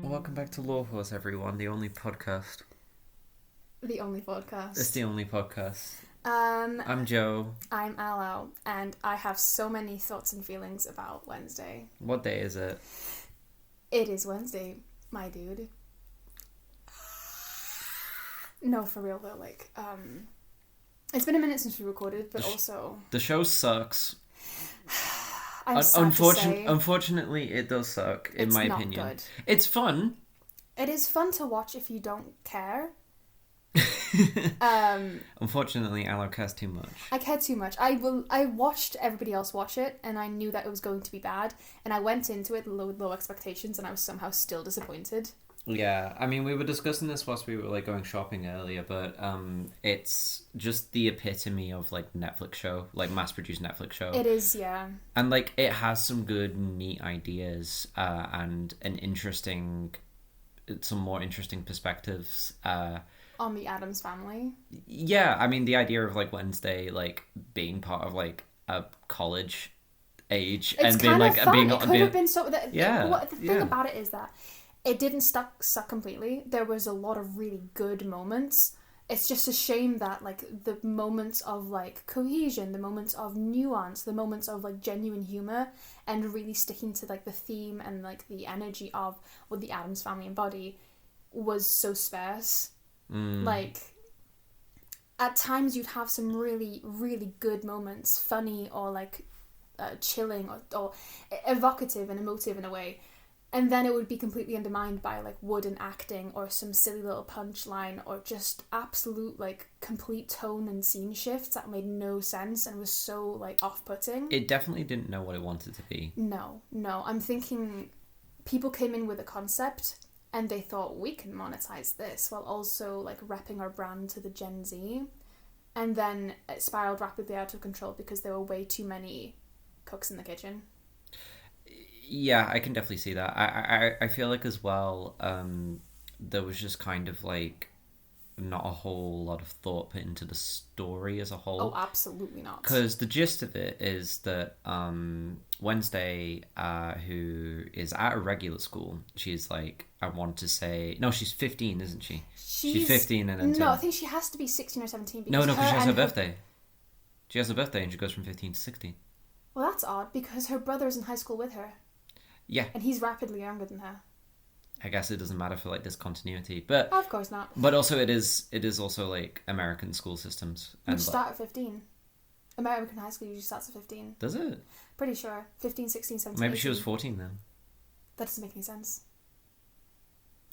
Welcome back to Law Horse, everyone. The only podcast. The only podcast. It's the only podcast. Um, I'm Joe. I'm Alau, and I have so many thoughts and feelings about Wednesday. What day is it? It is Wednesday, my dude. No, for real though, it's been a minute since we recorded, but also... The show sucks. I'm sad to say, Unfortunately, it does suck, in my opinion. Good. It's fun. It is fun to watch if you don't care. Unfortunately, Alau cares too much. I care too much. I watched everybody else watch it, and I knew that it was going to be bad, and I went into it with low expectations, and I was somehow still disappointed. Yeah, I mean, we were discussing this whilst we were going shopping earlier, but it's just the epitome of Netflix show, mass-produced Netflix show. It is, yeah. And it has some good, neat ideas and some more interesting perspectives. On the Addams Family. Yeah, I mean, the idea of Wednesday being part of a college age It's and being kind of fun. being It could have been so. Yeah. The thing about it is that it didn't suck completely. There was a lot of really good moments. It's just a shame that the moments of cohesion, the moments of nuance, the moments of genuine humor, and really sticking to the theme and the energy of what the Addams Family embody was so sparse. At times you'd have some really, really good moments, funny or chilling or evocative and emotive in a way. And then it would be completely undermined by wooden acting or some silly little punchline or just absolute complete tone and scene shifts that made no sense and was so off-putting. It definitely didn't know what it wanted to be. No. I'm thinking people came in with a concept and they thought we can monetize this while also repping our brand to the Gen Z. And then it spiraled rapidly out of control because there were way too many cooks in the kitchen. Yeah, I can definitely see that. I feel as well, there was just kind of not a whole lot of thought put into the story as a whole. Oh, absolutely not. Because the gist of it is that Wednesday, who is at a regular school, she's I want to say... No, she's 15, isn't she? She's 15 and then... No, I think she has to be 16 or 17. No, because she has her birthday. She has a birthday and she goes from 15 to 16. Well, that's odd because her brother's in high school with her. Yeah. And he's rapidly younger than her. I guess it doesn't matter for discontinuity, but of course not. But also it is also American school systems, Which start at 15. American high school usually starts at 15. Does it? Pretty sure. 15, 16, 17, Maybe 18. she was 14 then. That doesn't make any sense.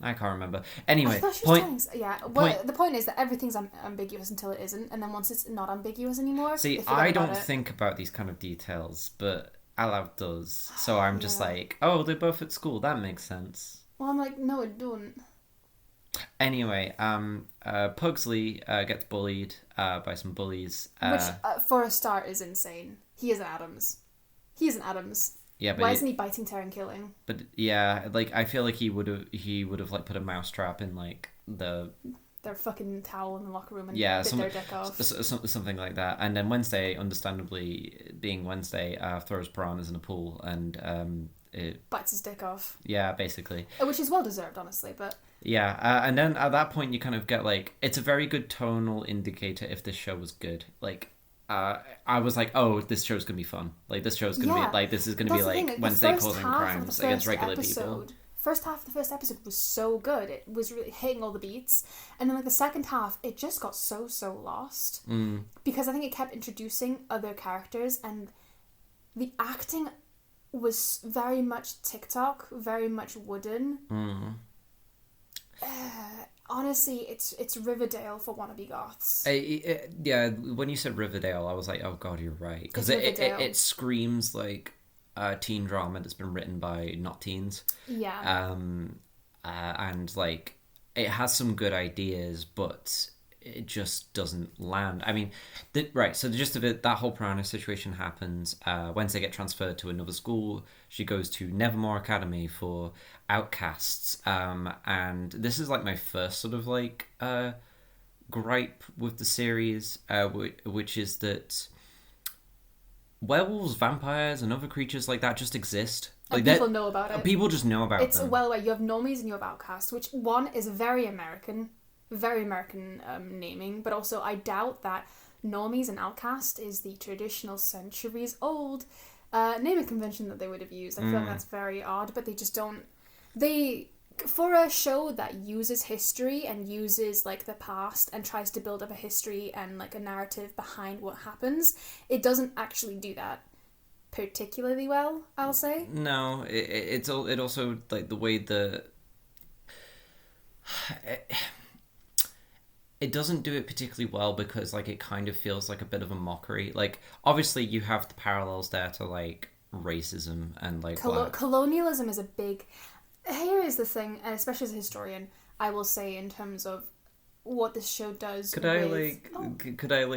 I can't remember. Anyway, I thought she was the point is that everything's ambiguous until it isn't, and then once it's not ambiguous anymore... See, I don't think about these kind of details, but Alav does. So I'm just oh, they're both at school. That makes sense. Well, I'm no, it don't. Anyway, Pugsley gets bullied by some bullies. Which, for a start, is insane. He is an Addams. Yeah, but why isn't he biting, tearing, killing? But yeah, I feel he would have put a mousetrap in their fucking towel in the locker room and bit their dick off. Something like that. And then Wednesday, understandably being Wednesday, throws piranhas in a pool and it bites his dick off. Yeah, basically. Which is well deserved, honestly, but... Yeah, and then at that point you kind of get it's a very good tonal indicator if this show was good. I was oh, this show's gonna be fun. This show's gonna be this is gonna be Wednesday causing crimes against regular people. first half of the first episode was so good. It was really hitting all the beats. And then, like, the second half, it just got so lost. Because I think it kept introducing other characters, and the acting was very much TikTok, very much wooden. Honestly, it's Riverdale for wannabe goths. Yeah, when you said Riverdale, I was like, oh god, you're right. Because it screams like a teen drama that's been written by not teens. Yeah. And like, it has some good ideas, but it just doesn't land. I mean, so the gist of it, that whole Piranha situation happens. Wednesday gets transferred to another school. She goes to Nevermore Academy for outcasts. And this is like my first sort of like gripe with the series, which is that werewolves, vampires, and other creatures like that just exist. And people know about it. People just know about it's them. Well aware. You have normies and you have outcasts, which one is very American naming, but also I doubt that normies and outcast is the traditional centuries old naming convention that they would have used. I feel like that's very odd, but they just don't. For a show that uses history and uses like the past and tries to build up a history and like a narrative behind what happens, it doesn't actually do that particularly well, I'll say. No, it also like the way it doesn't do it particularly well because like it kind of feels like a bit of a mockery. Like obviously you have the parallels there to like racism and like colonialism is a big. Here is the thing, and especially as a historian, I will say in terms of what this show does. Could I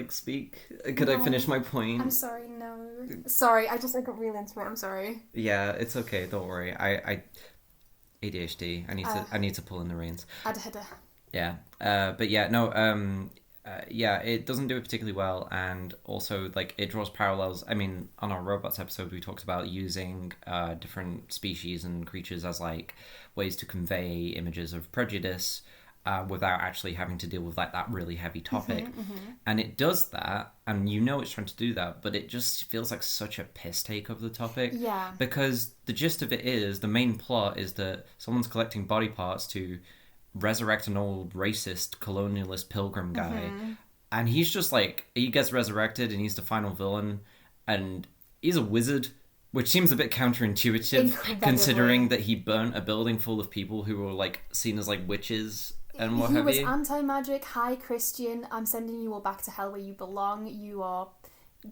speak? Could I finish my point? I'm sorry, no. Sorry, I got really into it. I'm sorry. Yeah, it's okay. Don't worry. I ADHD. I need to pull in the reins. Yeah. But yeah, no. Yeah, it doesn't do it particularly well, and also like it draws parallels. I mean, on our robots episode, we talked about using different species and creatures as like ways to convey images of prejudice without actually having to deal with like that really heavy topic. And it does that, and you know it's trying to do that, but it just feels like such a piss take of the topic. Yeah. Because the gist of it is, the main plot is that someone's collecting body parts to resurrect an old racist colonialist pilgrim guy, and he's just like, he gets resurrected and he's the final villain, and he's a wizard, which seems a bit counterintuitive considering that he burnt a building full of people who were like seen as like witches and what have you. He was anti-magic, high Christian. I'm sending you all back to hell where you belong. You are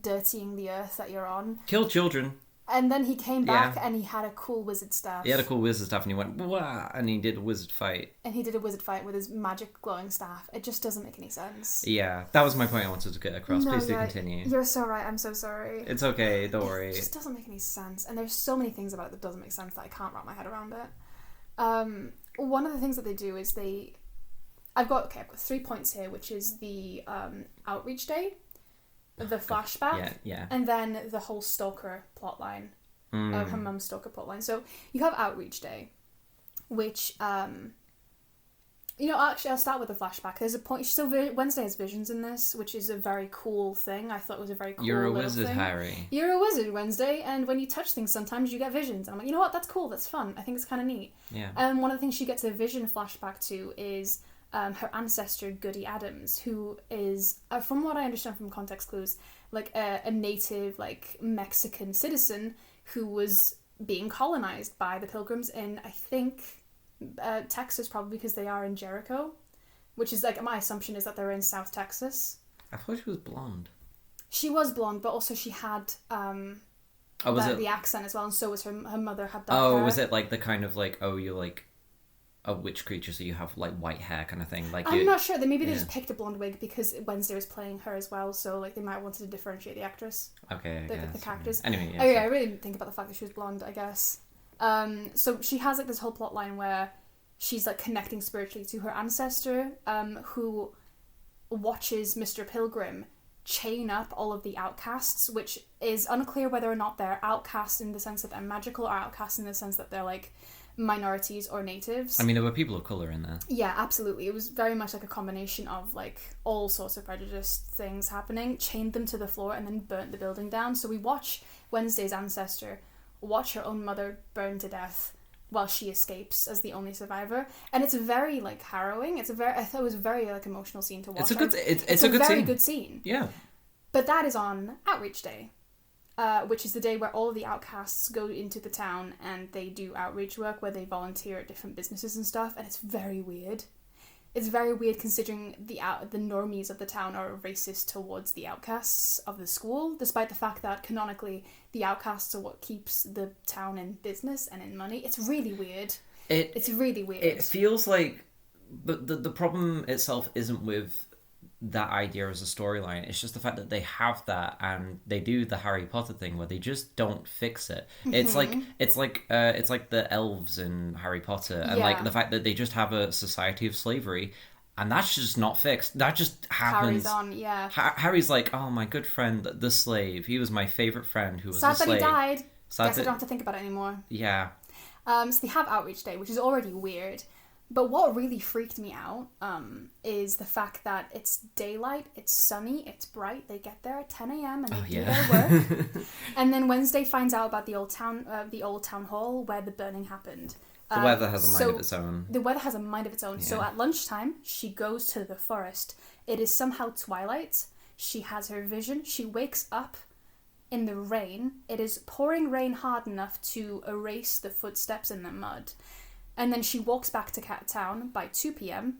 dirtying the earth that you're on. Kill children. And then he came back and he had a cool wizard staff. He had a cool wizard staff and he went, wah, and he did a wizard fight. And he did a wizard fight with his magic glowing staff. It just doesn't make any sense. Yeah, that was my point I wanted to get across. Please do continue. You're so right, I'm so sorry. It's okay, don't worry. It just doesn't make any sense. And there's so many things about it that doesn't make sense that I can't wrap my head around it. One of the things that they do is I've got 3 points here, which is the outreach day, the flashback, and then the whole stalker plotline, her mum's stalker plotline. So you have outreach day, which actually I'll start with the flashback. There's a point. Wednesday has visions in this, which is a very cool thing. I thought it was a very cool. You're a wizard, thing. Harry. You're a wizard, Wednesday, and when you touch things, sometimes you get visions. And I'm like, you know what? That's cool. That's fun. I think it's kind of neat. Yeah. And one of the things she gets a vision flashback to is her ancestor Goody Adams, who is, from what I understand from context clues, like a native like Mexican citizen who was being colonized by the Pilgrims in, I think, Texas, probably because they are in Jericho, which is like, my assumption is that they're in South Texas. I thought she was blonde. She was blonde, but also she had the accent as well, and so was her mother had that hair. Was it like the kind of like, you're like a witch creature, so you have like white hair kind of thing? Like, I'm not sure. They just picked a blonde wig because Wednesday was playing her as well, so like they might have wanted to differentiate the actress. Okay, the characters. Anyway, I really didn't think about the fact that she was blonde, I guess. So she has like this whole plot line where she's like connecting spiritually to her ancestor, who watches Mr. Pilgrim chain up all of the outcasts, which is unclear whether or not they're outcasts in the sense that they're magical or outcasts in the sense that they're like minorities or natives. I mean, there were people of colour in there. Yeah, absolutely. It was very much like a combination of like all sorts of prejudiced things happening, chained them to the floor and then burnt the building down. So we watch Wednesday's ancestor watch her own mother burn to death while she escapes as the only survivor, and it's very like harrowing. I thought it was a very like emotional scene to watch. It's a very scene. good scene. Yeah. But that is on Outreach Day, which is the day where all of the outcasts go into the town and they do outreach work where they volunteer at different businesses and stuff, and it's very weird. It's very weird considering the normies of the town are racist towards the outcasts of the school, despite the fact that canonically the outcasts are what keeps the town in business and in money. It's really weird. It's really weird. It feels like the problem itself isn't with that idea as a storyline. It's just the fact that they have that and they do the Harry Potter thing where they just don't fix it. It's like the elves in Harry Potter, and like the fact that they just have a society of slavery, and that's just not fixed. That just happens. Harry's on, yeah. Harry's like, oh, my good friend, the slave. He was my favorite friend who was Sad a slave. that he died. Sad Guess I don't have to think about it anymore. Yeah. So they have Outreach Day, which is already weird. But what really freaked me out is the fact that it's daylight, it's sunny, it's bright. They get there at 10 a.m. and they do their work. And then Wednesday finds out about the old town hall where the burning happened. The weather has a mind of its own. The weather has a mind of its own. Yeah. So at lunchtime, she goes to the forest. It is somehow twilight. She has her vision. She wakes up in the rain. It is pouring rain hard enough to erase the footsteps in the mud. And then she walks back to Cat Town by 2 p.m.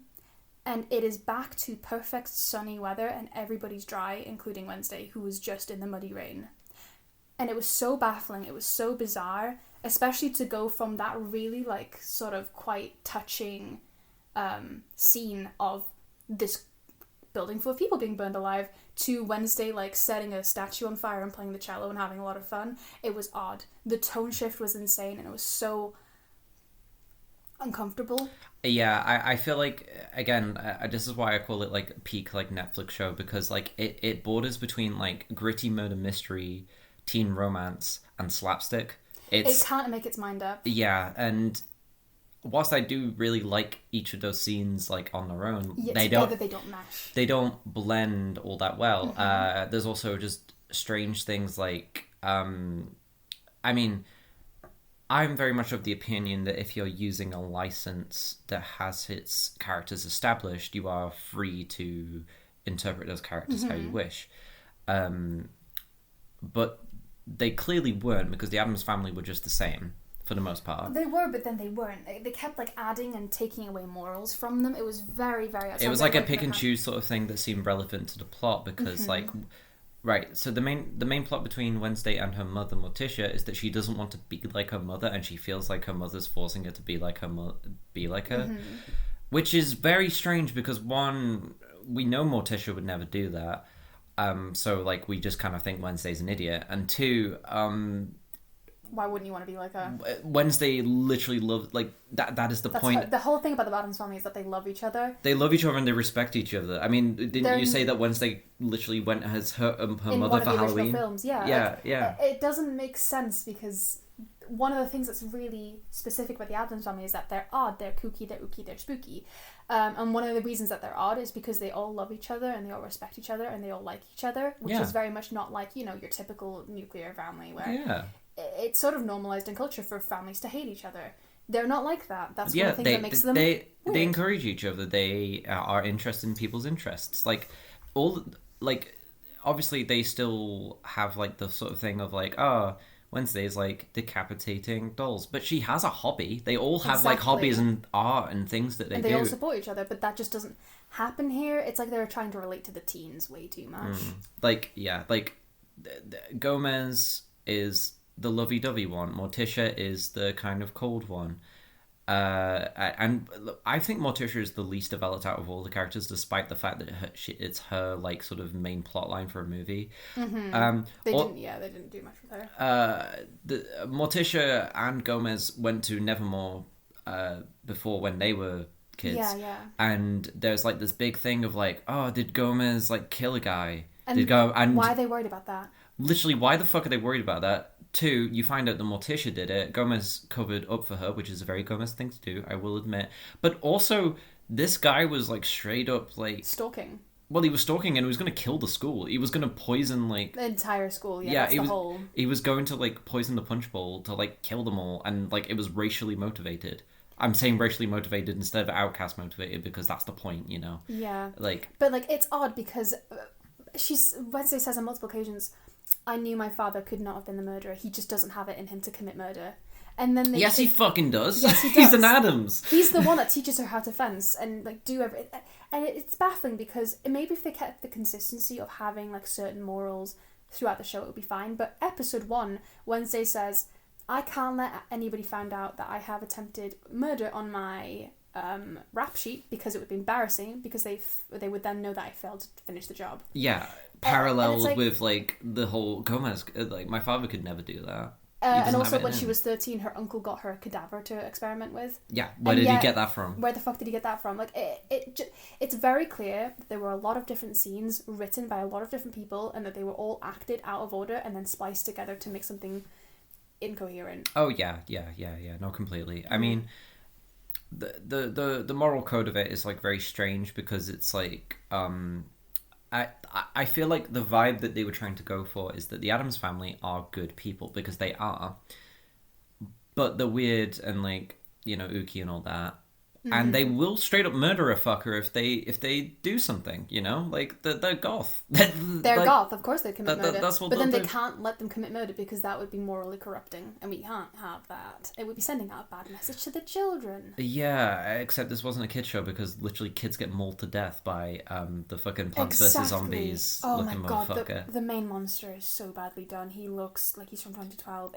and it is back to perfect sunny weather and everybody's dry, including Wednesday, who was just in the muddy rain. And it was so baffling, it was so bizarre, especially to go from that really like sort of quite touching scene of this building full of people being burned alive to Wednesday like setting a statue on fire and playing the cello and having a lot of fun. It was odd. The tone shift was insane and it was so uncomfortable. Yeah, I feel like, again, this is why I call it like peak like Netflix show, because like it borders between like gritty murder mystery, teen romance, and slapstick. It can't make its mind up. Yeah, and whilst I do really like each of those scenes like on their own, they don't mesh. They don't blend all that well. Mm-hmm. There's also just strange things like I mean, I'm very much of the opinion that if you're using a license that has its characters established, you are free to interpret those characters how you wish. But they clearly weren't, because the Addams Family were just the same for the most part. They were, but then they weren't. They kept like adding and taking away morals from them. It was very, very... It was like a pick and choose sort of thing that seemed relevant to the plot, because like... Right, so the main plot between Wednesday and her mother, Morticia, is that she doesn't want to be like her mother, and she feels like her mother's forcing her to be like her which is very strange, because one, we know Morticia would never do that, so like we just kind of think Wednesday's an idiot, and two, why wouldn't you want to be like her? Wednesday literally loves, like, that is the point. The whole thing about the Addams Family is that they love each other. They love each other and they respect each other. I mean, didn't you say that Wednesday literally went as her mother for Halloween? Films, yeah. Yeah, yeah. It doesn't make sense, because one of the things that's really specific about the Addams Family is that they're odd, they're kooky, they're ooky, they're spooky. And one of the reasons that they're odd is because they all love each other and they all respect each other and they all like each other, which is very much not like, your typical nuclear family where it's sort of normalized in culture for families to hate each other. They're not like that. That's one of the things that makes them weird. They encourage each other. They are interested in people's interests. Like, obviously they still have like the sort of thing of like, Wednesday is like decapitating dolls, but she has a hobby. They all have like hobbies and art and things that they do. And they all support each other, but that just doesn't happen here. It's like they're trying to relate to the teens way too much. Gomez is the lovey-dovey one. Morticia is the kind of cold one. And I think Morticia is the least developed out of all the characters, despite the fact that it's her like sort of main plot line for a movie. They didn't do much with her. Morticia and Gomez went to Nevermore before when they were kids. Yeah. And there's like this big thing of like, did Gomez like kill a guy? And why are they worried about that? Literally, why the fuck are they worried about that? Two, you find out that Morticia did it. Gomez covered up for her, which is a very Gomez thing to do, I will admit. But also, this guy was like straight up like stalking. Well, he was stalking and he was going to kill the school. He was going to poison, like... The entire school, yeah, Yeah, that's the whole... he was going to, like, poison the punch bowl to, like, kill them all. And, like, it was racially motivated. I'm saying racially motivated instead of outcast motivated because that's the point, you know? Yeah. Like... But, like, it's odd because Wednesday says on multiple occasions, I knew my father could not have been the murderer. He just doesn't have it in him to commit murder. And then Yes, he fucking does. Yes, he does. He's an Adams. He's the one that teaches her how to fence and like do everything. And it's baffling because maybe if they kept the consistency of having like certain morals throughout the show, it would be fine. But episode 1, Wednesday says, I can't let anybody find out that I have attempted murder on my rap sheet because it would be embarrassing because they would then know that I failed to finish the job. Yeah, parallels like, with like the whole Gomez. Like my father could never do that. And also, when she was 13, her uncle got her a cadaver to experiment with. Yeah, where did he get that from? Where the fuck did he get that from? Like, it's very clear that there were a lot of different scenes written by a lot of different people, and that they were all acted out of order and then spliced together to make something incoherent. Oh yeah, no, completely. I mean, the moral code of it is like very strange because it's like I feel like the vibe that they were trying to go for is that the Addams family are good people because they are, but they're weird and like, you know, ooky and all that. And they will straight up murder a fucker if they do something, you know? Like, they're goth. They're like, goth, of course they'd commit murder. That's what but then they can't let them commit murder because that would be morally corrupting. And we can't have that. It would be sending out a bad message to the children. Yeah, except this wasn't a kid show because literally kids get mauled to death by the fucking Plants vs. Zombies looking motherfucker. The main monster is so badly done. He looks like he's from 2012.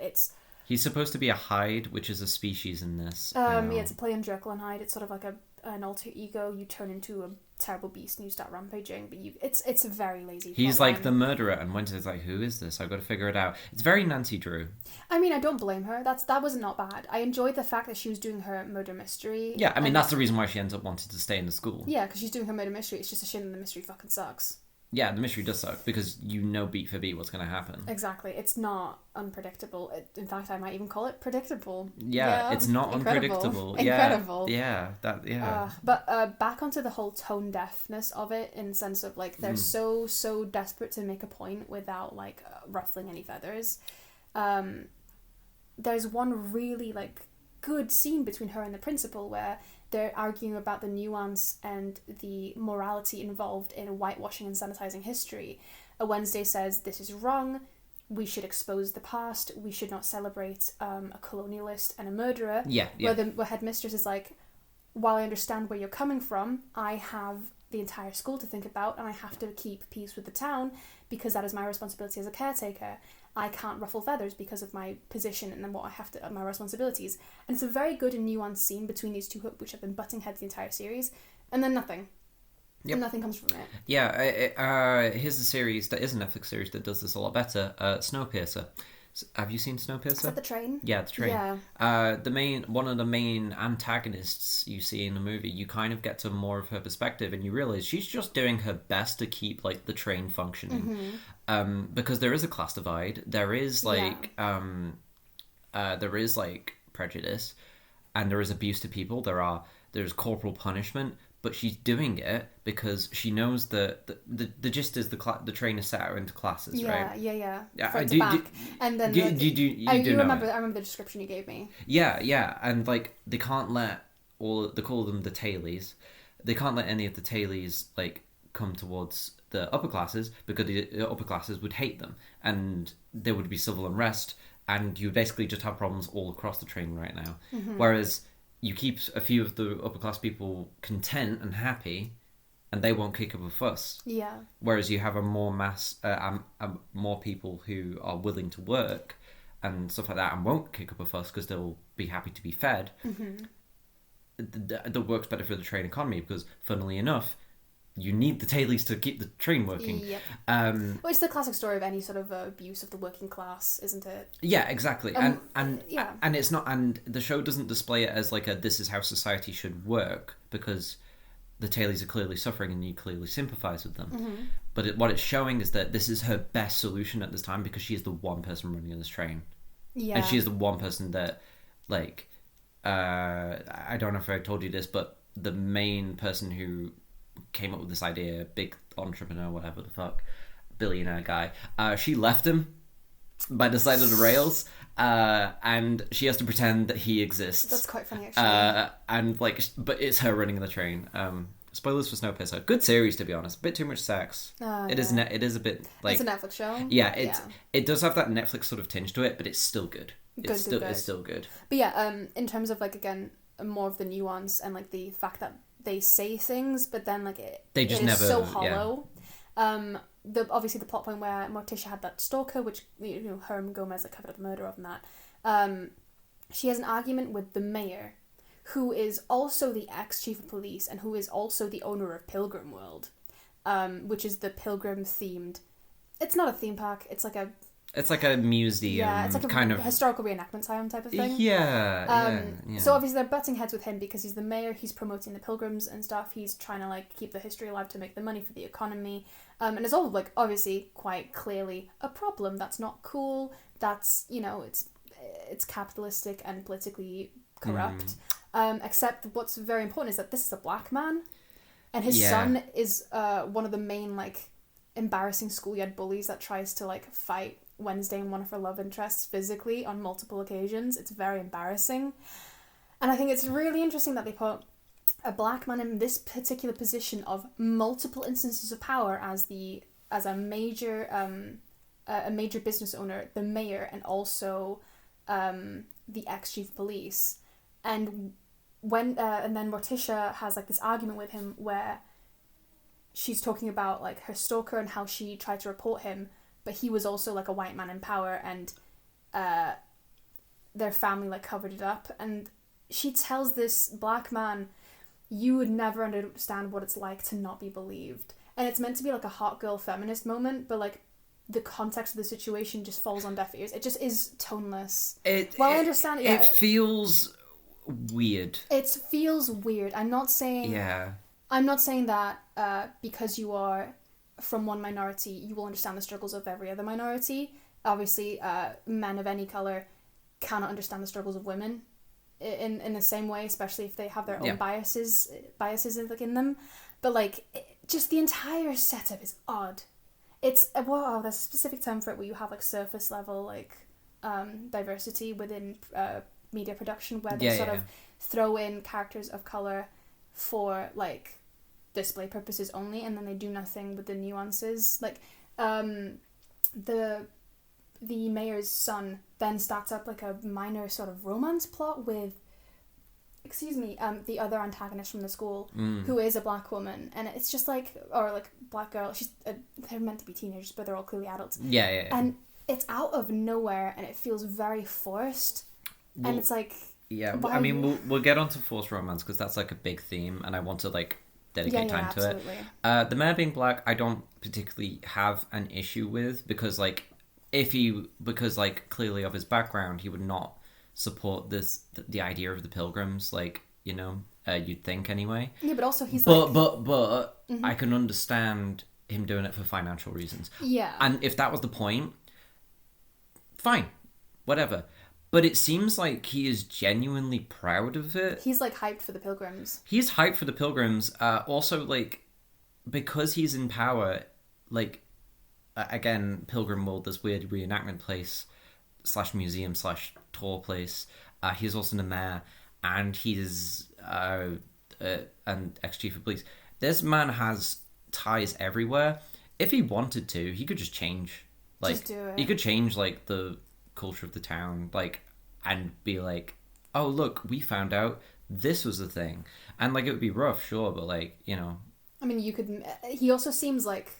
He's supposed to be a Hyde, which is a species in this. Yeah, it's a play on Jekyll and Hyde. It's sort of like an alter ego. You turn into a terrible beast and you start rampaging, but it's a very lazy. He's like the murderer, and Wednesday's like, who is this? I've got to figure it out. It's very Nancy Drew. I mean, I don't blame her. That was not bad. I enjoyed the fact that she was doing her murder mystery. Yeah, I mean that's the reason why she ends up wanting to stay in the school. Yeah, because she's doing her murder mystery. It's just a shame that the mystery fucking sucks. Yeah, the mystery does suck because you know beat for beat what's going to happen. Exactly. It's not unpredictable. In fact, I might even call it predictable. Yeah, it's not unpredictable. Incredible. Yeah. But back onto the whole tone deafness of it in the sense of like they're so desperate to make a point without like ruffling any feathers. There's one really like good scene between her and the principal where they're arguing about the nuance and the morality involved in whitewashing and sanitizing history. A Wednesday says, this is wrong, we should expose the past, we should not celebrate a colonialist and a murderer. Yeah. Where the headmistress is like, while I understand where you're coming from, I have the entire school to think about and I have to keep peace with the town because that is my responsibility as a caretaker. I can't ruffle feathers because of my position and then what I have to, my responsibilities. And it's a very good and nuanced scene between these two which have been butting heads the entire series, and then nothing. Yep. And nothing comes from it. Yeah, here's a series that is a Netflix series that does this a lot better. Snowpiercer. Have you seen Snowpiercer? Is that the train? Yeah, the train. Yeah. One of the main antagonists you see in the movie, you kind of get to more of her perspective, and you realize she's just doing her best to keep like the train functioning, because there is a class divide. There is like, there is like prejudice, and there is abuse to people. There's corporal punishment. But she's doing it because she knows that the gist is the train is set out into classes, right? Yeah. Front to back. And then I remember the description you gave me. Yeah, and like they can't let they call them the tailies. They can't let any of the tailies like come towards the upper classes because the upper classes would hate them and there would be civil unrest and you basically just have problems all across the train right now. Whereas you keep a few of the upper class people content and happy, and they won't kick up a fuss. Yeah. Whereas you have a more more people who are willing to work and stuff like that, and won't kick up a fuss because they'll be happy to be fed. That works better for the train economy because, funnily enough, you need the tailies to keep the train working. Yep. Well, it's the classic story of any sort of abuse of the working class, isn't it? Yeah, exactly. And it's not, and the show doesn't display it as like this is how society should work because the tailies are clearly suffering and you clearly sympathize with them. But what it's showing is that this is her best solution at this time because she is the one person running on this train. Yeah. And she is the one person that, like, I don't know if I told you this, but the main person who came up with this idea, big entrepreneur, whatever the fuck, billionaire guy. She left him by the side of the rails, and she has to pretend that he exists. That's quite funny, actually. And like, but it's her running the train. Spoilers for Snowpiercer. Good series, to be honest. A bit too much sex. It is. It is a bit like it's a Netflix show. Yeah, it does have that Netflix sort of tinge to it, but it's still good. It's still good. But yeah, in terms of like, again, more of the nuance and like the fact that they say things, but then like they just it never is so hollow. Yeah. Obviously the plot point where Morticia had that stalker, which Herm Gomez like covered up the murder of, and that she has an argument with the mayor, who is also the ex-chief of police and who is also the owner of Pilgrim World, which is the Pilgrim themed. It's not a theme park. It's like a museum. Yeah, it's like a kind of historical reenactment time type of thing. Yeah. So obviously they're butting heads with him because he's the mayor. He's promoting the pilgrims and stuff. He's trying to like keep the history alive to make the money for the economy. And it's all like obviously quite clearly a problem. That's not cool. That's it's capitalistic and politically corrupt. Except what's very important is that this is a black man, and his son is one of the main like embarrassing schoolyard bullies that tries to like fight Wednesday and one of her love interests physically on multiple occasions. It's very embarrassing, and I think it's really interesting that they put a black man in this particular position of multiple instances of power as a major business owner, the mayor, and also the ex-chief of police. And and then Morticia has like this argument with him where she's talking about like her stalker and how she tried to report him, but he was also like a white man in power, and their family like covered it up. And she tells this black man, you would never understand what it's like to not be believed. And it's meant to be like a hot girl feminist moment, but like the context of the situation just falls on deaf ears. It just is toneless. I understand. Yeah, it feels weird. It feels weird. I'm not saying that because you are from one minority, you will understand the struggles of every other minority. Obviously, men of any color cannot understand the struggles of women in the same way, especially if they have their own biases like in them. But like, just the entire setup is odd. It's there's a specific term for it where you have like surface level like diversity within media production, where they sort of throw in characters of color for like display purposes only, and then they do nothing with the nuances. Like the mayor's son then starts up like a minor sort of romance plot with the other antagonist from the school, who is a black woman, and it's just like, or like black girl. They're meant to be teenagers, but they're all clearly adults. Yeah. And it's out of nowhere, and it feels very forced. And it's like, I mean, we'll get onto forced romance because that's like a big theme, and I want to like dedicate time to it. The mayor being black, I don't particularly have an issue with, because like clearly of his background, he would not support the idea of the pilgrims, like, you'd think anyway. Yeah, but also he's but I can understand him doing it for financial reasons. Yeah. And if that was the point, fine, whatever. But it seems like he is genuinely proud of it. He's like hyped for the pilgrims. He's hyped for the pilgrims. Also, like, because he's in power, like, again, Pilgrim World, this weird reenactment place / museum / tour place. He's also the mayor, and he's an ex-chief of police. This man has ties everywhere. If he wanted to, he could just change. Like, just do it. He could change like the culture of the town, like, and be like, oh look, we found out this was the thing, and like it would be rough, sure, but like, I mean, you could. He also seems like,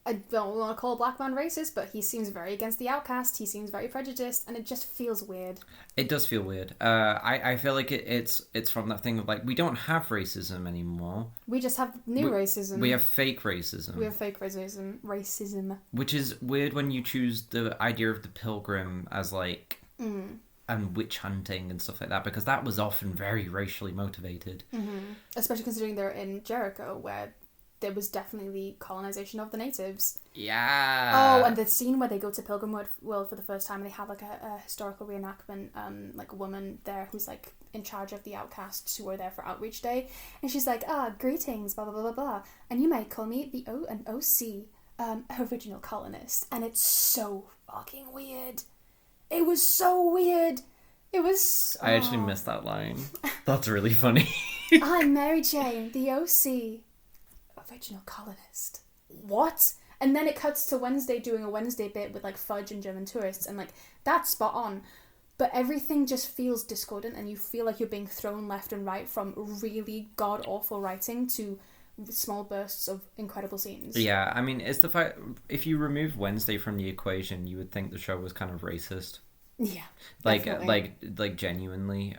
I don't want to call a black man racist, but he seems very against the outcast. He seems very prejudiced, and it just feels weird. It does feel weird. I feel like it's from that thing of like, we don't have racism anymore. We just have racism. We have fake racism. Racism. Which is weird when you choose the idea of the pilgrim as like, and witch hunting and stuff like that, because that was often very racially motivated. Mm-hmm. Especially considering they're in Jericho, where there was definitely colonization of the natives. Yeah. Oh, and the scene where they go to Pilgrim World for the first time, and they have like a historical reenactment, like a woman there who's like in charge of the outcasts who are there for Outreach Day, and she's like, greetings, blah blah blah blah blah, and you might call me the an OC, original colonist, and it's so fucking weird. It was so weird. It was. I actually missed that line. That's really funny. I'm Mary Jane, the OC, original colonist. What? And then it cuts to Wednesday doing a Wednesday bit with like Fudge and German tourists, and like that's spot on. But everything just feels discordant, and you feel like you're being thrown left and right from really god awful writing to small bursts of incredible scenes. Yeah, I mean, it's the fact if you remove Wednesday from the equation, you would think the show was kind of racist. Yeah, like definitely. like genuinely.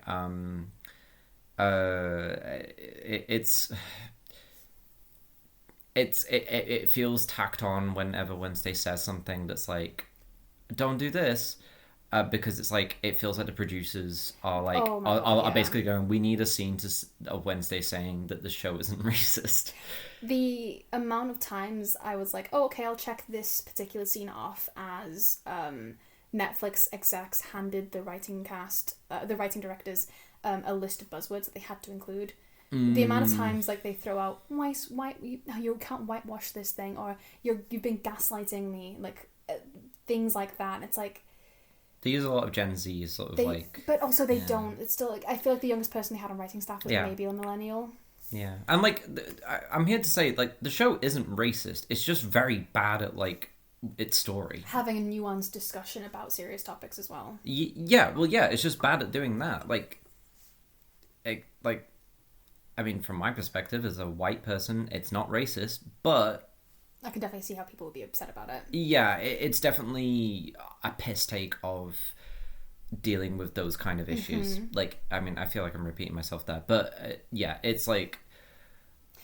It feels tacked on whenever Wednesday says something that's like, don't do this, because it's like it feels like the producers are like Oh my God, are yeah. basically going, we need a scene of Wednesday saying that the show isn't racist. The amount of times I was like, oh, okay, I'll check this particular scene off as Netflix execs handed the writing directors a list of buzzwords that they had to include. The amount of times like they throw out, why you can't whitewash this thing, or you've been gaslighting me, like things like that. And it's like They use a lot of Gen Z sort of like, but also they don't. It's still like I feel like the youngest person they had on writing staff was Yeah. maybe a millennial. yeah, and like I'm here to say like the show isn't racist. It's just very bad at like its story. Having a nuanced discussion about serious topics as well. Yeah, well, yeah, it's just bad at doing that. Like, I mean, from my perspective as a white person, it's not racist, but I can definitely see how people would be upset about it. yeah, it's definitely a piss take of dealing with those kind of issues. Like, I mean, I feel like I'm repeating myself there, but yeah, it's like,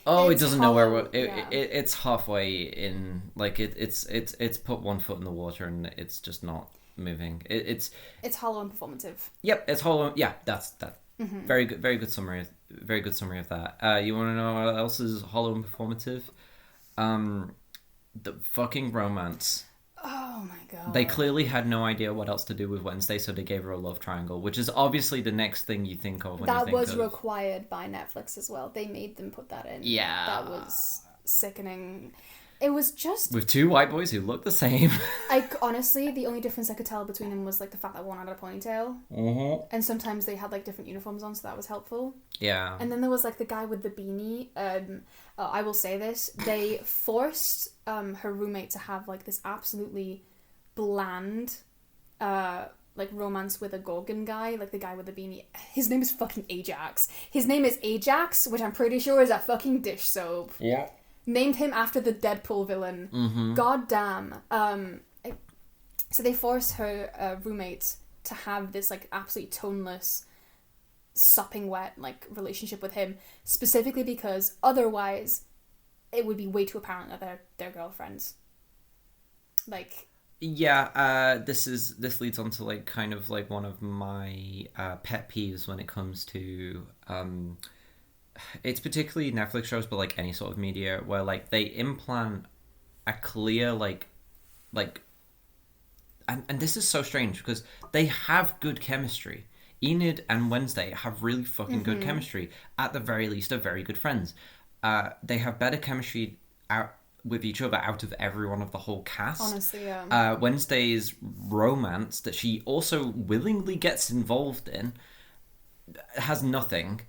oh, It's it doesn't know where hollow, it's halfway in. Like, it's put one foot in the water and it's just not moving. It's It's hollow and performative. Yep, it's hollow. Yeah, that's that. Very good summary. Very good summary of that. You want to know what else is hollow and performative? The fucking romance. Oh my god. They clearly had no idea what else to do with Wednesday, so they gave her a love triangle, which is obviously the next thing you think of when you that think was of. required by Netflix as well. They made them put that in. Yeah. That was sickening. It was just With two white boys who look the same. honestly, the only difference I could tell between them was like the fact that one had a ponytail, and sometimes they had like different uniforms on, so that was helpful. Yeah. And then there was like the guy with the beanie. I will say this: they forced her roommate to have like this absolutely bland, like romance with a Gorgon guy, like the guy with the beanie. His name is fucking Ajax. His name is Ajax, which I'm pretty sure is a fucking dish soap. Yeah. Named him after the Deadpool villain. God damn. So they forced her roommate to have this like absolutely toneless, sopping wet like relationship with him, specifically because otherwise it would be way too apparent that they're girlfriends. Like Yeah, this leads on to like kind of like one of my pet peeves when it comes to it's particularly Netflix shows, but like any sort of media where like they implant a clear and this is so strange because they have good chemistry. Enid and Wednesday have really fucking good chemistry. At the very least, are very good friends. They have better chemistry out with each other out of everyone of the whole cast. honestly, yeah. Wednesday's romance that she also willingly gets involved in has nothing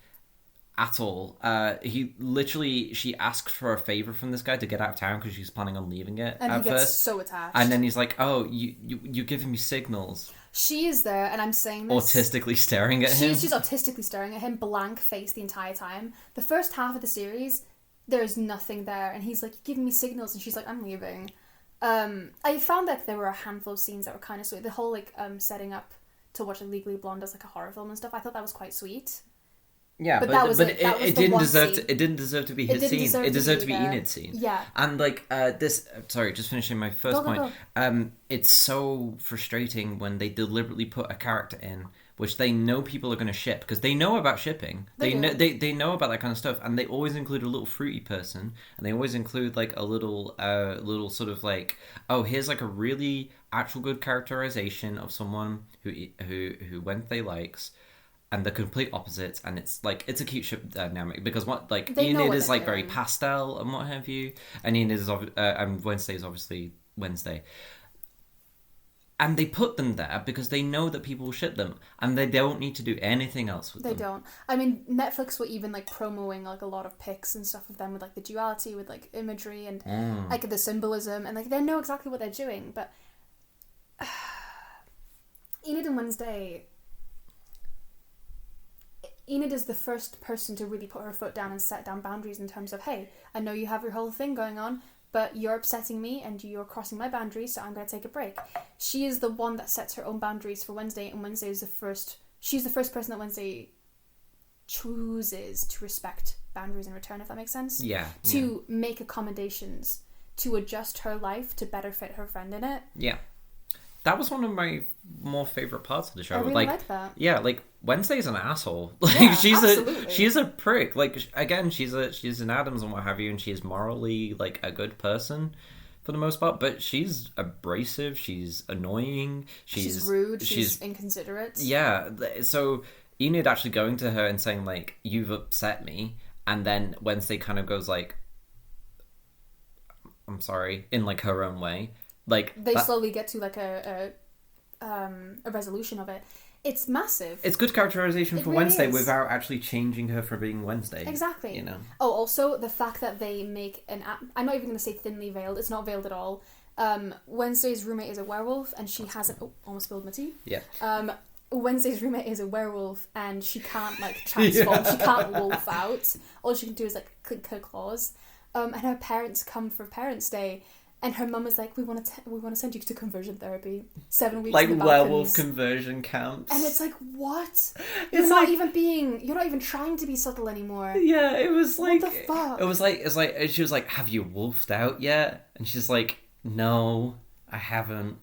at all. She asks for a favor from this guy to get out of town because she's planning on leaving it And at he gets first. so attached. And then he's like, "Oh, you're giving me signals." She is there, and I'm saying this. Autistically staring at him. She's autistically staring at him, blank face the entire time. The first half of the series, there's nothing there, and he's like, "You're giving me signals," and she's like, "I'm leaving." I found that there were a handful of scenes that were kind of sweet. The whole like setting up to watch like Legally Blonde as like a horror film and stuff. I thought that was quite sweet. Yeah, But that was it. That was it the didn't one deserve scene. to. It didn't deserve to be his didn't scene. deserve It to deserved be to be there. Enid's scene. Yeah. And like this. Sorry, just finishing my first Go, go, point. It's so frustrating when they deliberately put a character in which they know people are going to ship because they know about shipping. They do. They know about that kind of stuff, and they always include a little fruity person, and they always include like a little sort of like, oh, here's like a really actual good characterization of someone who Wednesday likes. And the complete opposites, and it's like it's a cute ship dynamic because what like They know Enid what is they're like very doing. pastel and what have you, and Enid is and Wednesday is obviously Wednesday, and they put them there because they know that people will ship them, and they don't need to do anything else with They them. don't. I mean, Netflix were even like promoting like a lot of pics and stuff of them with like the duality, with like imagery and like the symbolism, and like they know exactly what they're doing. But Enid and Wednesday, Enid is the first person to really put her foot down and set down boundaries in terms of, hey, I know you have your whole thing going on, but you're upsetting me and you're crossing my boundaries, so I'm going to take a break. She is the one that sets her own boundaries for Wednesday, and Wednesday is she's the first person that Wednesday chooses to respect boundaries in return, if that makes sense. Yeah. To make accommodations, to adjust her life to better fit her friend in it. Yeah. That was one of my more favorite parts of the show. I really like that. Yeah, like Wednesday's an asshole. Like Yeah, she's absolutely. a prick. Like again, she's an Adams and what have you, and she's morally like a good person for the most part. But she's abrasive. She's annoying. She's rude. She's inconsiderate. Yeah. So Enid actually going to her and saying like, "You've upset me," and then Wednesday kind of goes like, "I'm sorry," in like her own way. Like They slowly get to like a resolution of it. It's massive. It's good characterization It for really Wednesday is. without actually changing her for being Wednesday. Exactly. You know. Oh, also the fact that they make I'm not even going to say thinly veiled. It's not veiled at all. Wednesday's roommate is a werewolf, and she hasn't. Oh, almost spilled my tea. Yeah. Wednesday's roommate is a werewolf, and she can't like transform. Yeah. She can't wolf out. All she can do is like click her claws. And her parents come for Parents' Day. And her mum is like, we want to send you to conversion therapy. 7 weeks Like in the werewolf Balkans. conversion camps. And it's like, what? It's like- You're not even trying to be subtle anymore. Yeah, it was like What the fuck? It was like she was like, "Have you wolfed out yet?" And she's like, "No, I haven't."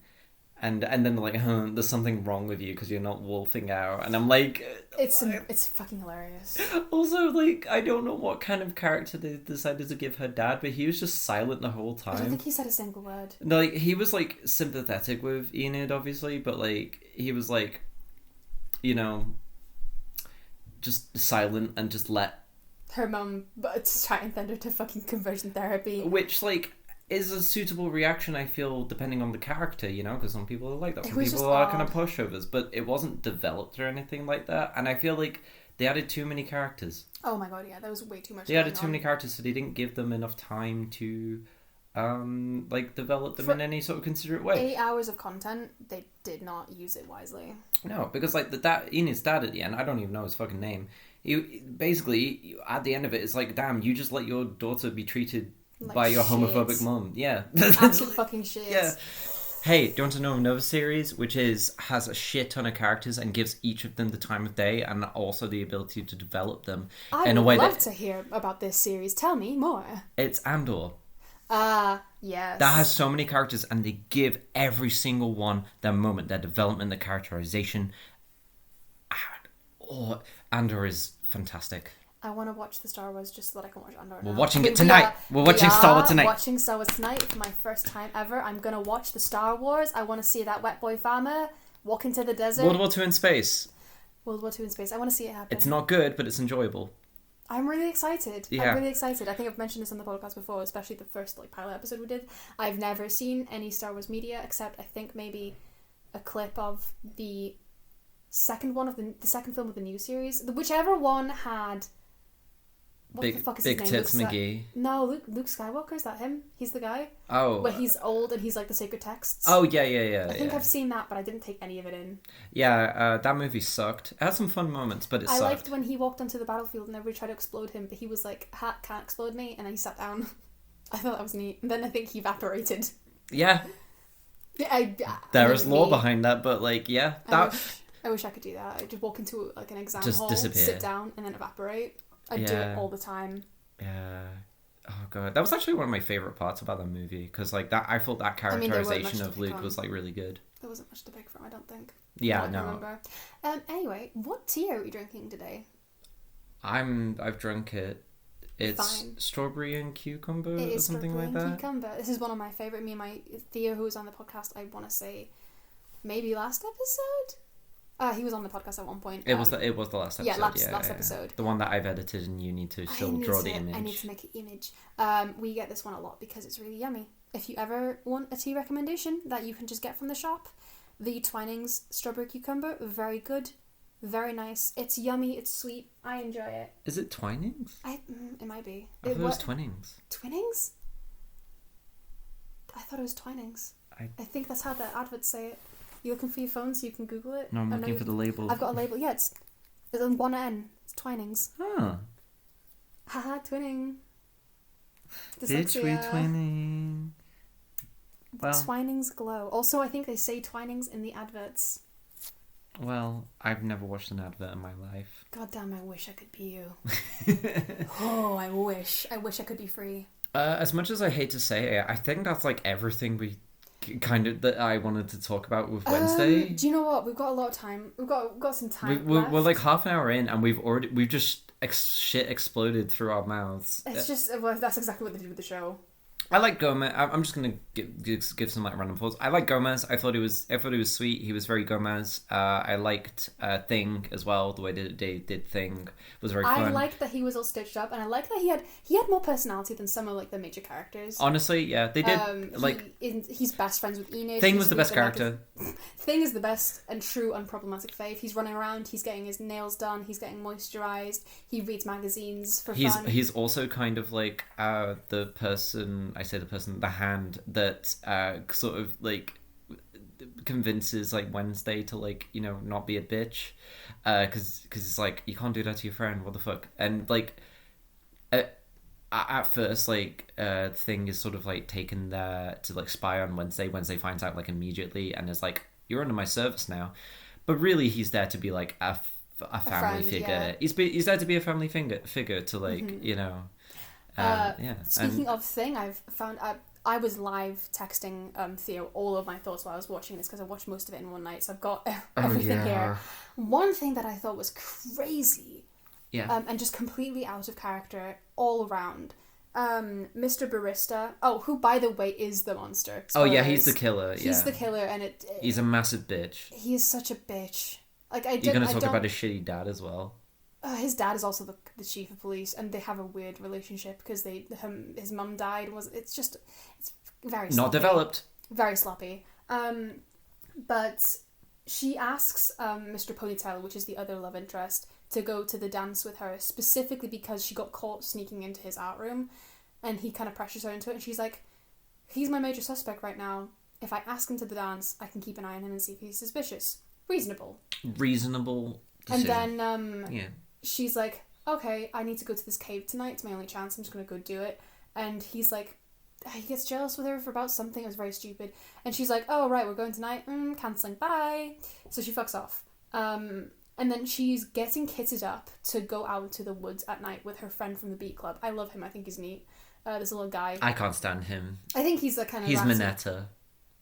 And then they're like, "There's something wrong with you because you're not wolfing out." And I'm like, It's fucking hilarious. also like I don't know what kind of character they decided to give her dad, but he was just silent the whole I don't time. think he said a single word. No, like he was like sympathetic with Enid, obviously, but like he was like, you know, just silent and just let, Her mum, but try and send her to fucking conversion therapy. which like is a suitable reaction. I feel depending on the character, you know, because some people are like that, It some was people just are odd. kind of pushovers, but it wasn't developed or anything like that. And I feel like they added too many characters. Oh my god, yeah, there was way too much. They added going too on. many characters, so they didn't give them enough time to like develop them For in any sort of considerate way. 8 hours of content, they did not use it wisely. No, because like Enid's dad at the end, I don't even know his fucking name. He basically at the end of it, it's like, damn, you just let your daughter be treated Like by your shit. homophobic mum. Yeah, Absolute fucking shit. yeah. Hey, do you want to know another series which has a shit ton of characters and gives each of them the time of day and also the ability to develop them I in a would way love that to hear about this series. Tell me more. it's Andor. Yes. That has so many characters, and they give every single one their moment, their development, their characterization. Oh, Andor is fantastic. I want to watch the Star Wars just so that I can watch Andor. We're now. watching it We tonight. are- We're watching we Star Wars are tonight. Watching Star Wars tonight for my first time ever. I'm gonna watch the Star Wars. I want to see that wet boy farmer walk into the desert. World War II in space. World War II in space. I want to see it happen. It's not good, but it's enjoyable. I'm really excited. Yeah. I'm really excited. I think I've mentioned this on the podcast before, especially the first like pilot episode we did. I've never seen any Star Wars media except I think maybe a clip of the second one of the second film of the new series. Whichever one had what the fuck is Big his name? Tits Luke McGee. No, Luke Skywalker, is that him? He's the guy? Oh. Where he's old and he's like the sacred texts. Oh yeah. I think I've seen that, but I didn't take any of it in. Yeah, that movie sucked. It had some fun moments, but it I sucked. liked when he walked onto the battlefield and everybody tried to explode him, but he was like, "Hat can't explode me," and then he sat down. I thought that was neat. And then I think he evaporated. Yeah, I there is lore me. behind that, but like, yeah, I that. wish I could do that. I'd just walk into like an exam Just hall, disappear. sit down, and then evaporate. I'd do Yeah. it all the time. Yeah. Oh god, that was actually one of my favorite parts about the movie because like that, I thought that I mean, there weren't characterization much to of pick Luke on. was like really good. There wasn't much to pick from, I don't think. Yeah, I no. remember. Anyway, what tea are we drinking today? I've drunk it. It's Fine. strawberry and cucumber It or is something strawberry like and that. cucumber. This is one of my favourite. Me and my Theo, who was on the podcast, I want to say, maybe last episode. He was on the podcast at one point. It was the last episode. Yeah, last episode. The one that I've edited, and you need to still draw the image. I need to make an image. We get this one a lot because it's really yummy. If you ever want a tea recommendation that you can just get from the shop, the Twinings strawberry cucumber, very good, very nice. It's yummy. It's sweet. I enjoy it. Is it Twinings? It might be. I thought it was Twinnings. Twinings? I thought it was Twinings. I think that's how the adverts say it. You looking for your phone so you can Google it? No, I'm looking for the label. I've got a label. Yeah, it's on one N. It's Twinings. Huh. Haha, twinning. Bitch, we twinning. Well, Twinings glow. Also, I think they say Twinings in the adverts. well, I've never watched an advert in my life. God damn, I wish I could be you. Oh, I wish. I wish I could be free. As much as I hate to say it, I think that's like everything we kind of that I wanted to talk about with Wednesday. Do you know what? We've got a lot of time. We've got some time we're left. like half an hour in, and we've just shit exploded through our mouths. It's just that's exactly what they did with the show. I like Gomez. I'm just gonna give some like random thoughts. I like Gomez. I thought he was sweet. He was very Gomez. I liked Thing as well. The way they did Thing was very fun. I liked that he was all stitched up, and I like that he had more personality than some of like the major characters. Honestly, yeah, they did. He's best friends with Enid. Thing was the best character. Thing is the best and true unproblematic fave. He's running around. He's getting his nails done. He's getting moisturized. He reads magazines for fun. He's also kind of like the person. The hand that sort of like convinces like Wednesday to like not be a bitch, because it's like you can't do that to your friend. What the fuck? And like at first like Thing is sort of like taken there to like spy on Wednesday. Wednesday finds out like immediately and is like, you're under my service now, but really he's there to be like a family figure. Yeah. He's there to be a family figure to like Speaking of Thing, I've found I was live texting Theo all of my thoughts while I was watching this because I watched most of it in one night, so I've got everything here. One thing that I thought was crazy, and just completely out of character all around, Mr. Barista. Oh, who by the way is the monster? Spoilers. Oh yeah, he's the killer. He's the killer, and he's a massive bitch. He is such a bitch. Like you're gonna talk about his shitty dad as well. His dad is also the chief of police, and they have a weird relationship because his mum died. It's very sloppy. Not developed. Very sloppy. But she asks Mr. Ponytail, which is the other love interest, to go to the dance with her specifically because she got caught sneaking into his art room, and he kind of pressures her into it. And she's like, "He's my major suspect right now. If I ask him to the dance, I can keep an eye on him and see if he's suspicious. Reasonable." Decision. And then she's like, okay, I need to go to this cave tonight. It's my only chance. I'm just going to go do it. And he's like, he gets jealous with her for about something. It was very stupid. And she's like, oh, right, we're going tonight. Cancelling. Bye. So she fucks off. And then she's getting kitted up to go out to the woods at night with her friend from the beat club. I love him. I think he's neat. This little guy. I can't stand him. I think he's the kind of... He's Minetta.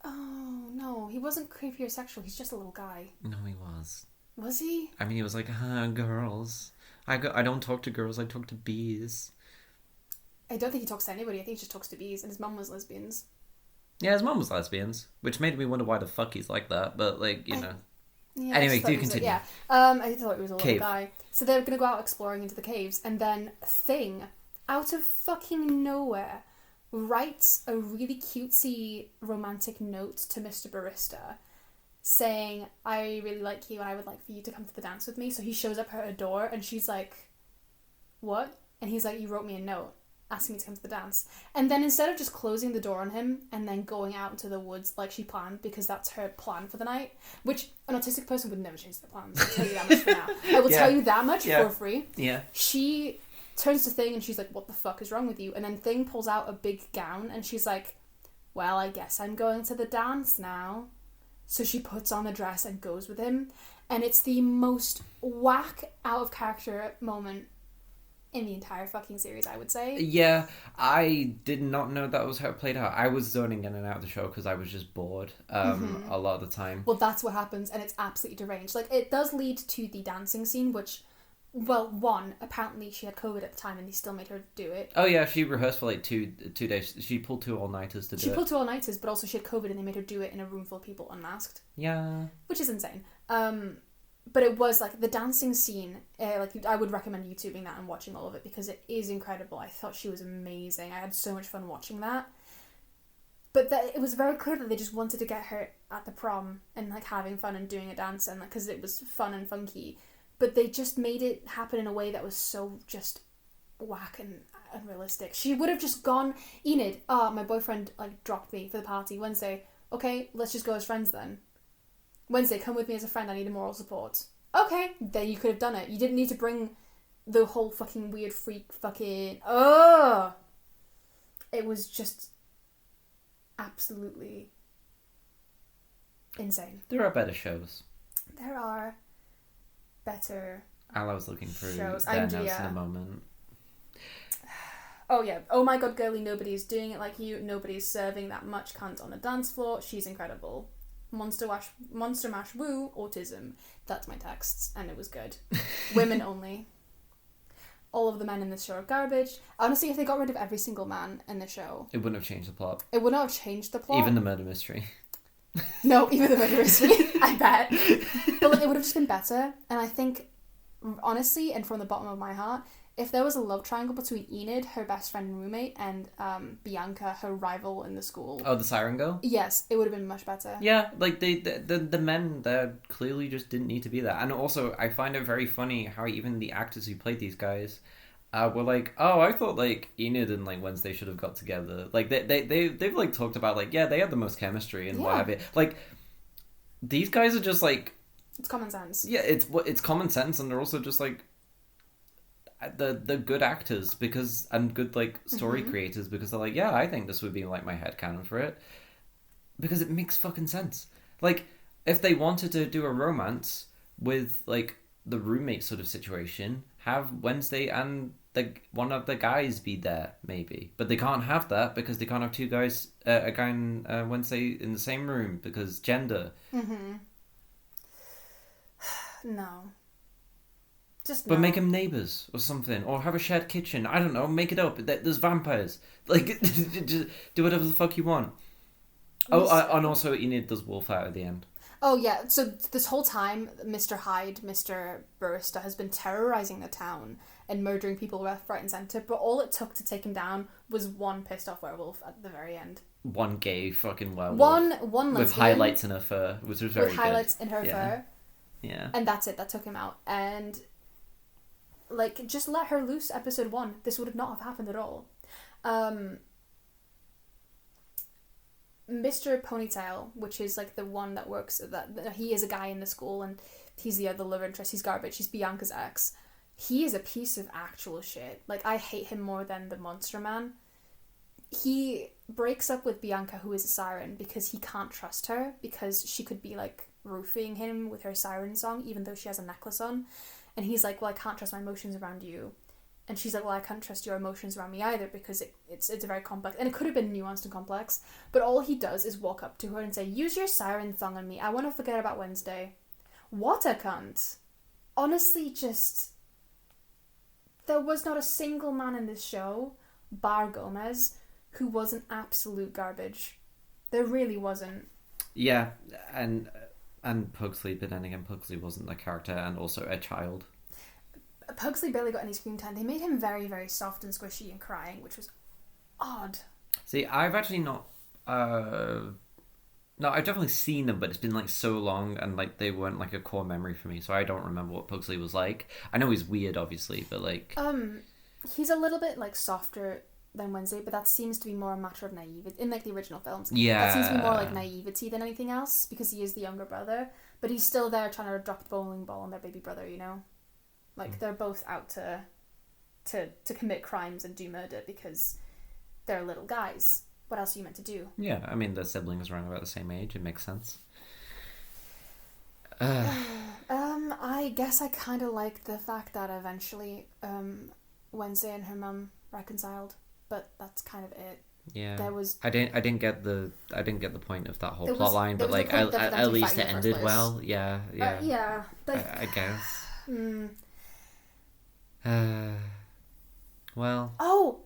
Oh, no. He wasn't creepy or sexual. He's just a little guy. No, he was. Was he? I mean, he was like, girls. I don't talk to girls, I talk to bees. I don't think he talks to anybody. I think he just talks to bees, and his mum was lesbians. Yeah, his mum was lesbians, which made me wonder why the fuck he's like that, but like, you know. Yeah, anyway, do continue. I thought he was a little guy. So they're going to go out exploring into the caves, and then Thing, out of fucking nowhere, writes a really cutesy romantic note to Mr. Barista, saying, I really like you and I would like for you to come to the dance with me. So he shows up at her door and she's like, what? And he's like, you wrote me a note asking me to come to the dance. And then instead of just closing the door on him and then going out into the woods like she planned, because that's her plan for the night, which an autistic person would never change their plans. I'll tell you that much for now. I will tell you that much for free. Yeah. She turns to Thing and she's like, what the fuck is wrong with you? And then Thing pulls out a big gown and she's like, well, I guess I'm going to the dance now. So she puts on the dress and goes with him. And it's the most whack out of character moment in the entire fucking series, I would say. Yeah, I did not know that was how it played out. I was zoning in and out of the show because I was just bored a lot of the time. Well, that's what happens, and it's absolutely deranged. Like, it does lead to the dancing scene, which, well, one, apparently she had COVID at the time and they still made her do it. Oh yeah, she rehearsed for like two days. She pulled 2 all-nighters to do it. She pulled 2 all-nighters, but also she had COVID and they made her do it in a room full of people unmasked. Yeah. Which is insane. But it was like the dancing scene, like I would recommend YouTubing that and watching all of it because it is incredible. I thought she was amazing. I had so much fun watching that. But it was very clear that they just wanted to get her at the prom and like having fun and doing a dance and because it was fun and funky. But they just made it happen in a way that was so just whack and unrealistic. She would have just gone, Enid, my boyfriend like dropped me for the party Wednesday. Okay, let's just go as friends then. Wednesday, come with me as a friend, I need a moral support. Okay, then you could have done it. You didn't need to bring the whole fucking weird freak fucking... Oh! It was just absolutely insane. There are better shows. There are better Al, I was looking through shows. their notes in a moment. Oh yeah. Oh my god, girly, nobody's doing it like you. Nobody's serving that much cunt on a dance floor. She's incredible. Monster Mash Woo, autism. That's my texts, and it was good. Women only. All of the men in this show are garbage. Honestly, if they got rid of every single man in the show, It wouldn't have changed the plot. it would not have changed the plot. Even the murder mystery. No, even the murder mystery, I bet. But like, it would have just been better. And I think, honestly, and from the bottom of my heart, if there was a love triangle between Enid, her best friend and roommate, and Bianca, her rival in the school. Oh, the Siren Girl? Yes, it would have been much better. Yeah, like the men there clearly just didn't need to be there. And also, I find it very funny how even the actors who played these guys were like, oh, I thought like Enid and like Wednesday should have got together. Like they've like talked about like, yeah, they had the most chemistry and what have you. Like, these guys are just like... It's common sense. Yeah, it's common sense, and they're also just like the good actors because and good like story creators because they're like, yeah, I think this would be like my headcanon for it because it makes fucking sense. Like, if they wanted to do a romance with like the roommate sort of situation, have Wednesday and one of the guys be there maybe, but they can't have that because they can't have 2 guys, a guy and Wednesday in the same room because gender. No. Just But no. make them neighbours or something, or have a shared kitchen. I don't know, make it up. There's vampires. Like, just do whatever the fuck you want. And also Enid does wolf out at the end. Oh yeah, so this whole time, Mr. Hyde, Mr. Barista has been terrorising the town and murdering people left, right and centre, but all it took to take him down was one pissed off werewolf at the very end. One gay fucking werewolf. One lesbian. With highlights in her fur, which was very good. With highlights in her fur. Yeah. And that's it, that took him out. And... like, just let her loose episode 1. This would not have happened at all. Mr. Ponytail, which is like the one that works, that he is a guy in the school and he's the other love interest. He's garbage. He's Bianca's ex. He is a piece of actual shit. Like, I hate him more than the Monster Man. He breaks up with Bianca, who is a siren, because he can't trust her because she could be like roofing him with her siren song, even though she has a necklace on. And he's like, well, I can't trust my emotions around you. And she's like, well, I can't trust your emotions around me either because it's a very complex... And it could have been nuanced and complex. But all he does is walk up to her and say, use your siren song on me. I want to forget about Wednesday. What a cunt. Honestly, just... There was not a single man in this show, bar Gomez, who wasn't absolute garbage. There really wasn't. Yeah, and Pugsley, but then again, Pugsley wasn't the character and also a child. Pugsley barely got any screen time. They made him very, very soft and squishy and crying, which was odd. See, I've actually not... No, I've definitely seen them, but it's been like so long and like they weren't like a core memory for me, so I don't remember what Pugsley was like. I know he's weird, obviously, but like... He's a little bit like softer than Wednesday, but that seems to be more a matter of naivety. In like the original films. Yeah. That seems to be more like naivety than anything else, because he is the younger brother, but he's still there trying to drop the bowling ball on their baby brother, you know? Like, they're both out to commit crimes and do murder because they're little guys. What else are you meant to do? Yeah, I mean, their siblings around about the same age. It makes sense. I guess I kind of like the fact that eventually Wednesday and her mum reconciled, but that's kind of it. Yeah. There was I didn't get the point of that whole There was- plot line, there but was a like point there for them to at be least fighting it in the ended first place. well. Yeah, yeah. yeah, like I guess. mm. Well, Oh,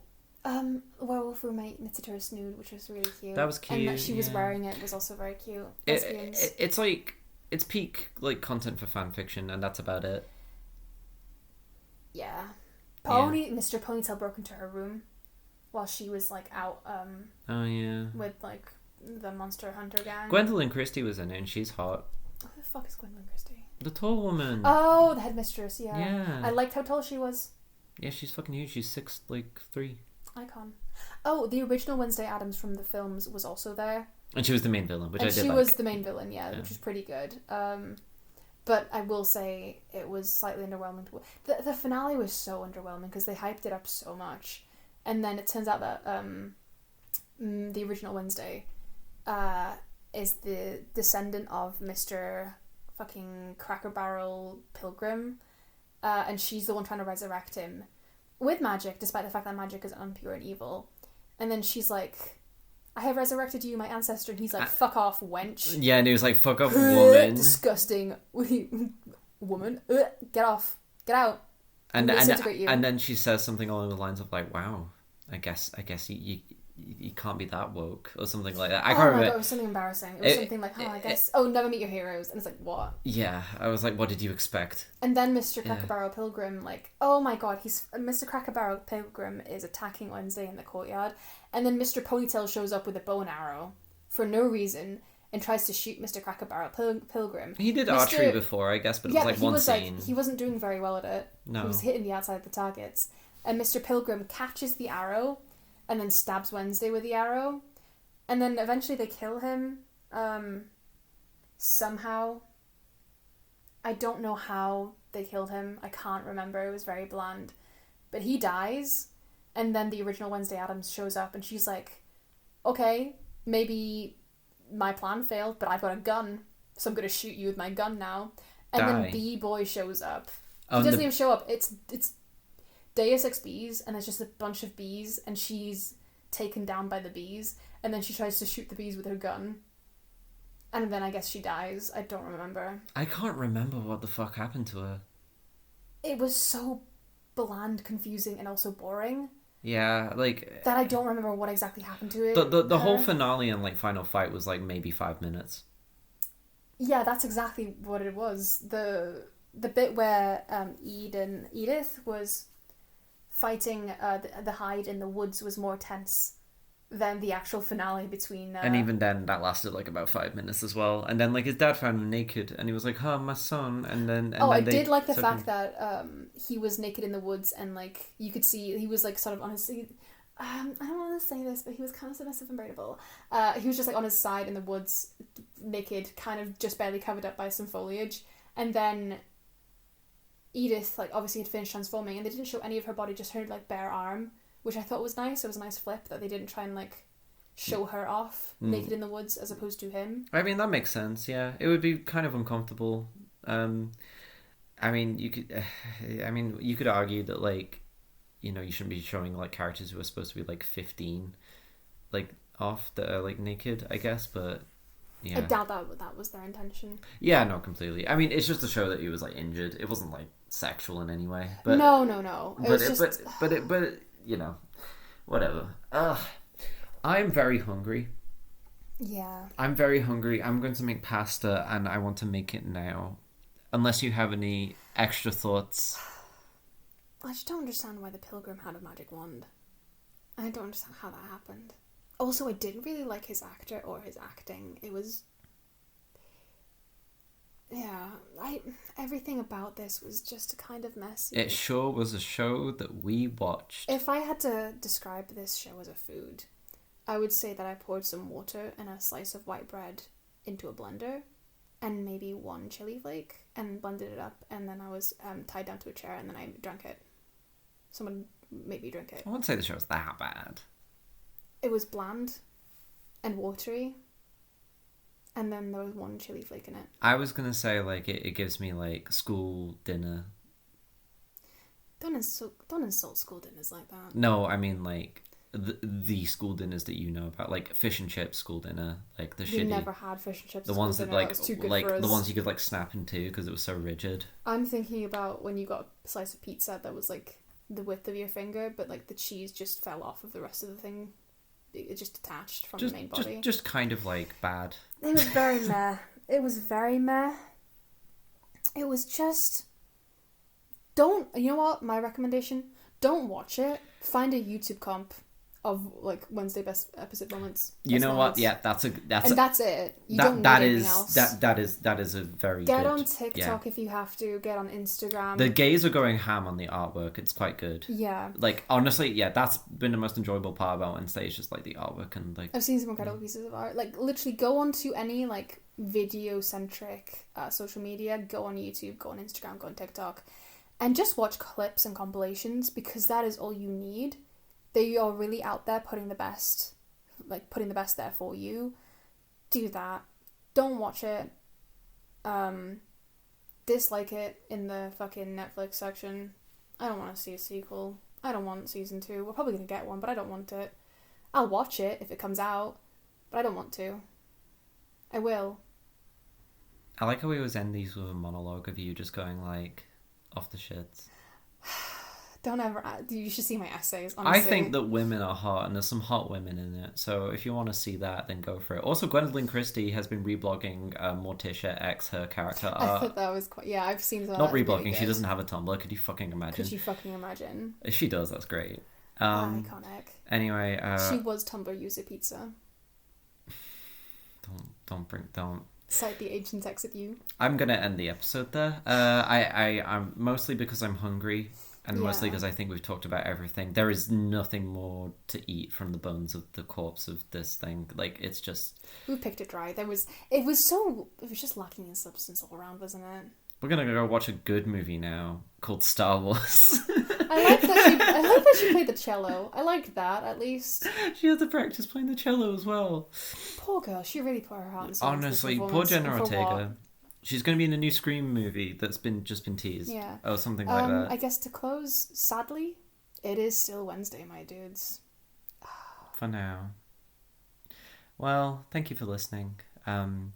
werewolf roommate knitted her a snood, which was really cute. that was cute. And that she was yeah. wearing it was also very cute. It, Lesbians. it's like it's peak like content for fan fiction, and that's about it. Yeah. Yeah. Mr. Ponytail broke into her room while she was like out Oh yeah. with like the Monster Hunter gang. Gwendolyn Christie was in it, and she's hot. Who the fuck is Gwendolyn Christie? The tall woman. Oh, the headmistress, yeah. Yeah. I liked how tall she was. Yeah, she's fucking huge. She's 6'3". Icon. Oh, the original Wednesday Addams from the films was also there. And she was the main villain, which And I did she like. was the main villain, yeah, which was pretty good. But I will say it was slightly underwhelming. The finale was so underwhelming because they hyped it up so much. And then it turns out that the original Wednesday is the descendant of Mr. fucking Cracker Barrel Pilgrim. And she's the one trying to resurrect him with magic, despite the fact that magic is unpure and evil. And then she's like, I have resurrected you, my ancestor. And he's like, fuck off, wench. Yeah, and he was like, fuck off, woman. Disgusting woman. Get off. Get out. And Disintegrate you. and then she says something along the lines of like, wow, I guess you can't be that woke or something like that. I can't my remember. God, it was something embarrassing. It was something like, I guess, never meet your heroes. And it's like, what? Yeah, I was like, what did you expect? And then Mr. Cracker Barrel Pilgrim, like, oh my God, Mr. Cracker Barrel Pilgrim is attacking Wednesday in the courtyard. And then Mr. Ponytail shows up with a bow and arrow for no reason and tries to shoot Mr. Cracker Barrel Pilgrim. He did archery before, I guess, but it was like one scene. He wasn't doing very well at it. No. He was hitting the outside of the targets. And Mr. Pilgrim catches the arrow and then stabs Wednesday with the arrow. And then eventually they kill him. Somehow. I don't know how they killed him. I can't remember. It was very bland. But he dies. And then the original Wednesday Addams shows up and she's like, okay, maybe my plan failed, but I've got a gun, so I'm going to shoot you with my gun now. And then B-Boy shows up. He doesn't even show up. It's Deus Ex Bees, and there's just a bunch of bees, and she's taken down by the bees, and then she tries to shoot the bees with her gun. And then I guess she dies. I don't remember. I can't remember what the fuck happened to her. It was so bland, confusing, and also boring. Yeah, like that I don't remember what exactly happened to it. The whole finale and like final fight was like maybe 5 minutes. Yeah, that's exactly what it was. The bit where Edith was fighting the Hyde in the woods was more tense than the actual finale between... and even then, that lasted like about 5 minutes as well. And then like his dad found him naked, and he was like, "Oh, my son." And then I did like the fact that he was naked in the woods, and like you could see he was like sort of on his... I don't want to say this, but he was kind of submissive and braidable. He was just like on his side in the woods, naked, kind of just barely covered up by some foliage. And then Edith, like, obviously had finished transforming, and they didn't show any of her body, just her like bare arm, which I thought was nice. It was a nice flip that they didn't try and like show her off naked in the woods as opposed to him. I mean, that makes sense. Yeah, it would be kind of uncomfortable. I mean, you could argue that like, you know, you shouldn't be showing like characters who are supposed to be like 15, like off that are like naked, I guess, but yeah. I doubt that was their intention. Yeah, no, completely. I mean, it's just to show that he was like injured. It wasn't like sexual in any way. But no. But you know, whatever. I'm very hungry. Yeah. I'm very hungry. I'm going to make pasta, and I want to make it now. Unless you have any extra thoughts. I just don't understand why the pilgrim had a magic wand. I don't understand how that happened. Also, I didn't really like his actor or his acting. It was... yeah, everything about this was just kind of messy. It sure was a show that we watched. If I had to describe this show as a food, I would say that I poured some water and a slice of white bread into a blender and maybe one chili flake and blended it up, and then I was tied down to a chair and then I drank it. Someone made me drink it. I wouldn't say the show's that bad. It was bland and watery, and then there was one chili flake in it. I was gonna say like it gives me like school dinner. Don't insult school dinners like that. No, I mean like the school dinners that you know about, like fish and chips school dinner, like the We shitty, never had fish and chips. the at ones school that dinner. like was too good like for us. the ones you could like snap into because it was so rigid. I'm thinking about when you got a slice of pizza that was like the width of your finger, but like the cheese just fell off of the rest of the thing. It just detached from the main body. Just kind of like bad. It was very meh. It was very meh. It was just... Don't... You know what? My recommendation? Don't watch it. Find a YouTube comp of like Wednesday best episode moments. You know what? moments. Yeah, and that's it. You don't need anything else. that is a very Get good, on TikTok if you have to. Get on Instagram. The gays are going ham on the artwork. It's quite good. Yeah. Like honestly, yeah, that's been the most enjoyable part about Wednesday. Is just like the artwork and like. I've seen some incredible pieces of art. Like literally, go onto any like video centric social media. Go on YouTube. Go on Instagram. Go on TikTok, and just watch clips and compilations because that is all you need. They are really out there putting the best there for you. Do that. Don't watch it. Dislike it in the fucking Netflix section. I don't want to see a sequel. I don't want season 2. We're probably going to get one, but I don't want it. I'll watch it if it comes out, but I don't want to. I will. I like how we always end these with a monologue of you just going like off the shits. Don't ever... You should see my essays, honestly. I think that women are hot, and there's some hot women in it. So if you want to see that, then go for it. Also, Gwendolyn Christie has been reblogging Morticia X, her character art. I thought that was quite... Yeah, I've seen that. Not reblogging, really she doesn't have a Tumblr. Could you fucking imagine? Could you fucking imagine? If she does, that's great. Iconic. Anyway... she was Tumblr user pizza. Don't... Cite the ancient X at you. I'm going to end the episode there. I'm mostly because I'm hungry. And mostly because I think we've talked about everything. There is nothing more to eat from the bones of the corpse of this thing. Like, it's just... We picked it dry. It was just lacking in substance all around, wasn't it? We're going to go watch a good movie now called Star Wars. I like that she played the cello. I liked that, at least. She had to practice playing the cello as well. Poor girl. She really put her heart and soul Honestly, into this poor Jenna performance. Ortega. She's going to be in a new Scream movie that's just been teased. Yeah. Or something like that. I guess to close, sadly, it is still Wednesday, my dudes. For now. Well, thank you for listening. And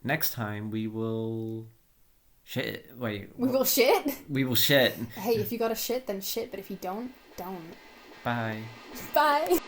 next time we will... Shit. Wait. We will shit? We will shit. Hey, if you got a shit, then shit. But if you don't, don't. Bye. Bye.